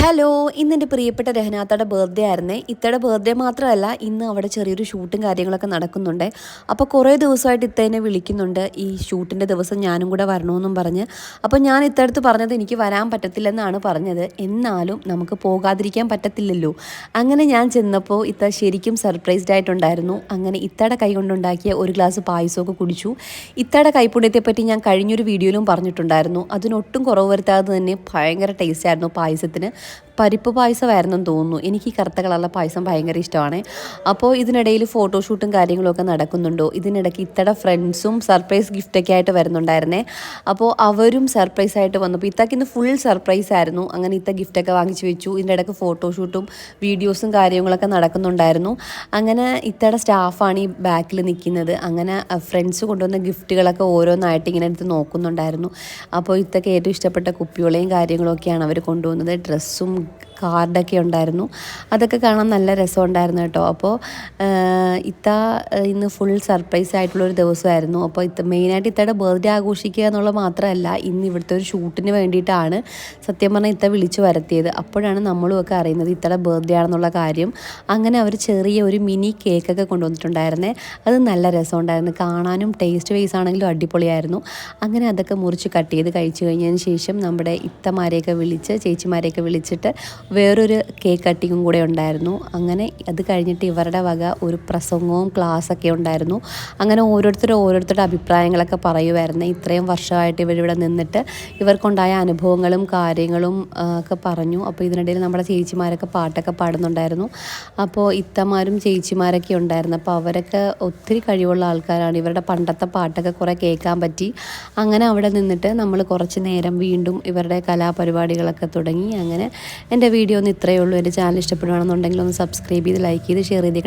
Hello, ഇന്ന് എൻ്റെ പ്രിയപ്പെട്ട രഹനാത്തയുടെ ബർത്ത്ഡേ ആയിരുന്നേ. ഇത്തയുടെ ബർത്ത്ഡേ മാത്രമല്ല, ഇന്ന് അവിടെ ചെറിയൊരു ഷൂട്ടും കാര്യങ്ങളൊക്കെ നടക്കുന്നുണ്ട്. അപ്പോൾ കുറേ ദിവസമായിട്ട് ഇത്തേനെ വിളിക്കുന്നുണ്ട് ഈ ഷൂട്ടിൻ്റെ ദിവസം ഞാനും കൂടെ വരണമെന്നും പറഞ്ഞ്. അപ്പോൾ ഞാൻ ഇത്തടുത്ത് പറഞ്ഞത് എനിക്ക് വരാൻ പറ്റത്തില്ലെന്നാണ് പറഞ്ഞത്. എന്നാലും നമുക്ക് പോകാതിരിക്കാൻ പറ്റത്തില്ലല്ലോ. അങ്ങനെ ഞാൻ ചെന്നപ്പോൾ ഇത്ത ശരിക്കും സർപ്രൈസ്ഡ് ആയിട്ടുണ്ടായിരുന്നു. അങ്ങനെ ഇത്തയുടെ കൈ കൊണ്ടുണ്ടാക്കിയ ഒരു ഗ്ലാസ് പായസമൊക്കെ കുടിച്ചു. ഇത്തയുടെ കൈപ്പുണ്യത്തെപ്പറ്റി ഞാൻ കഴിഞ്ഞൊരു വീഡിയോയിലും പറഞ്ഞിട്ടുണ്ടായിരുന്നു. അതിനൊട്ടും കുറവ് വരുത്താതെ തന്നെ ഭയങ്കര ടേസ്റ്റ് ആയിരുന്നു പായസത്തിന്. പരിപ്പ് പായസമായിരുന്നെന്ന് തോന്നുന്നു. എനിക്ക് ഈ കറുത്ത കളറിലെ പായസം ഭയങ്കര ഇഷ്ടമാണ്. അപ്പോൾ ഇതിനിടയിൽ ഫോട്ടോഷൂട്ടും കാര്യങ്ങളൊക്കെ നടക്കുന്നുണ്ടോ. ഇതിനിടയ്ക്ക് ഇത്തയുടെ ഫ്രണ്ട്സും സർപ്രൈസ് ഗിഫ്റ്റൊക്കെ ആയിട്ട് വരുന്നുണ്ടായിരുന്നേ. അപ്പോൾ അവരും സർപ്രൈസായിട്ട് വന്നപ്പോൾ ഇത്തക്ക് ഇന്ന് ഫുൾ സർപ്രൈസ് ആയിരുന്നു. അങ്ങനെ ഇത്ത ഗിഫ്റ്റൊക്കെ വാങ്ങിച്ചു വെച്ചു. ഇതിൻ്റെ ഇടയ്ക്ക് ഫോട്ടോഷൂട്ടും വീഡിയോസും കാര്യങ്ങളൊക്കെ നടക്കുന്നുണ്ടായിരുന്നു. അങ്ങനെ ഇത്തയുടെ സ്റ്റാഫാണ് ഈ ബാക്കിൽ നിൽക്കുന്നത്. അങ്ങനെ ഫ്രണ്ട്സ് കൊണ്ടുവന്ന ഗിഫ്റ്റുകളൊക്കെ ഓരോന്നായിട്ട് ഇങ്ങനെ എടുത്ത് നോക്കുന്നുണ്ടായിരുന്നു. അപ്പോൾ ഇത്തൊക്കെ ഏറ്റവും ഇഷ്ടപ്പെട്ട കുപ്പികളെയും കാര്യങ്ങളൊക്കെയാണ് അവർ കൊണ്ടുവന്നത്. ഡ്രസ്സും കാർഡൊക്കെ ഉണ്ടായിരുന്നു. അതൊക്കെ കാണാൻ നല്ല രസമുണ്ടായിരുന്നു കേട്ടോ. അപ്പോൾ ഇത്ത ഇന്ന് ഫുൾ സർപ്രൈസ് ആയിട്ടുള്ളൊരു ദിവസമായിരുന്നു. അപ്പോൾ മെയിനായിട്ട് ഇത്തയുടെ ബർത്ത്ഡേ ആഘോഷിക്കുക എന്നുള്ളത് മാത്രമല്ല, ഇന്ന് ഇവിടുത്തെ ഒരു ഷൂട്ടിന് വേണ്ടിയിട്ടാണ് സത്യം പറഞ്ഞാൽ ഇത്ത വിളിച്ചു വരുത്തിയത്. അപ്പോഴാണ് നമ്മളുമൊക്കെ അറിയുന്നത് ഇത്തയുടെ ബർത്ത്ഡേ ആണെന്നുള്ള കാര്യം. അങ്ങനെ അവർ ചെറിയ ഒരു മിനി കേക്കൊക്കെ കൊണ്ടുവന്നിട്ടുണ്ടായിരുന്നേ. അത് നല്ല രസമുണ്ടായിരുന്നു കാണാനും. ടേസ്റ്റ് വൈസ് ആണെങ്കിലും അടിപൊളിയായിരുന്നു. അങ്ങനെ അതൊക്കെ മുറിച്ച് കട്ട് ചെയ്ത് കഴിച്ചു കഴിഞ്ഞതിന് ശേഷം നമ്മുടെ ഇത്തമാരെയൊക്കെ വിളിച്ച് ചേച്ചിമാരെയൊക്കെ വിളിച്ചിട്ട് വേറൊരു കേക്ക് കട്ടിങ്ങും കൂടെ ഉണ്ടായിരുന്നു. അങ്ങനെ അത് കഴിഞ്ഞിട്ട് ഇവരുടെ വക ഒരു പ്രസംഗവും ക്ലാസ്സൊക്കെ ഉണ്ടായിരുന്നു. അങ്ങനെ ഓരോരുത്തരുടെ അഭിപ്രായങ്ങളൊക്കെ പറയുമായിരുന്നു. ഇത്രയും വർഷമായിട്ട് ഇവരിവിടെ നിന്നിട്ട് ഇവർക്കുണ്ടായ അനുഭവങ്ങളും കാര്യങ്ങളും ഒക്കെ പറഞ്ഞു. അപ്പോൾ ഇതിനിടയിൽ നമ്മുടെ ചേച്ചിമാരൊക്കെ പാട്ടൊക്കെ പാടുന്നുണ്ടായിരുന്നു. അപ്പോൾ ഇത്തമാരും ചേച്ചിമാരൊക്കെ ഉണ്ടായിരുന്നു. അപ്പോൾ അവരൊക്കെ ഒത്തിരി കഴിവുള്ള ആൾക്കാരാണ്. ഇവരുടെ പണ്ടത്തെ പാട്ടൊക്കെ കുറേ കേൾക്കാൻ പറ്റി. അങ്ങനെ അവിടെ നിന്നിട്ട് നമ്മൾ കുറച്ച് നേരം വീണ്ടും ഇവരുടെ കലാപരിപാടികളൊക്കെ തുടങ്ങി. അങ്ങനെ എൻ്റെ വീഡിയോ ഒന്ന് ഇത്രയേ ഉള്ളൂ. എൻ്റെ ചാനൽ ഇഷ്ടപ്പെടുകയാണെന്നുണ്ടെങ്കിൽ ഒന്ന് സബ്സ്ക്രൈബ് ചെയ്ത് ലൈക്ക് ചെയ്ത് ഷെയർ ചെയ്തേക്കണം.